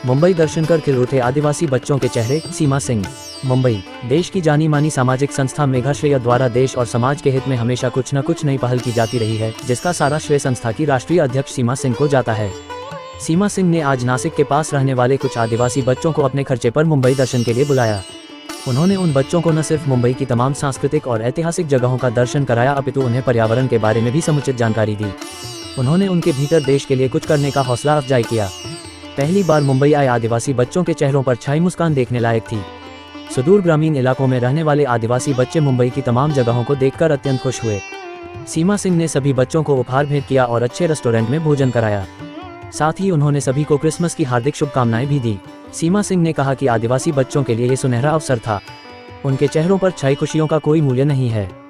मुंबई दर्शन कर खिल उठे आदिवासी बच्चों के चेहरे। सीमा सिंह। मुंबई। देश की जानी मानी सामाजिक संस्था मेघाश्रेय द्वारा देश और समाज के हित में हमेशा कुछ न कुछ नई पहल की जाती रही है, जिसका सारा श्रेय संस्था की राष्ट्रीय अध्यक्ष सीमा सिंह को जाता है। सीमा सिंह ने आज नासिक के पास रहने वाले कुछ आदिवासी बच्चों को अपने खर्चे पर मुंबई दर्शन के लिए बुलाया। उन्होंने उन बच्चों को न सिर्फ मुंबई की तमाम सांस्कृतिक और ऐतिहासिक जगहों का दर्शन कराया, अपितु उन्हें पर्यावरण के बारे में भी समुचित जानकारी दी। उन्होंने उनके भीतर देश के लिए कुछ करने का हौसला अफजाई किया। पहली बार मुंबई आए आदिवासी बच्चों के चेहरों पर छाई मुस्कान देखने लायक थी। सुदूर ग्रामीण इलाकों में रहने वाले आदिवासी बच्चे मुंबई की तमाम जगहों को देखकर अत्यंत खुश हुए। सीमा सिंह ने सभी बच्चों को उपहार भेंट किया और अच्छे रेस्टोरेंट में भोजन कराया। साथ ही उन्होंने सभी को क्रिसमस की हार्दिक शुभकामनाएं भी दी। सीमा सिंह ने कहा कि आदिवासी बच्चों के लिए ये सुनहरा अवसर था। उनके चेहरों पर छाई खुशियों का कोई मूल्य नहीं है।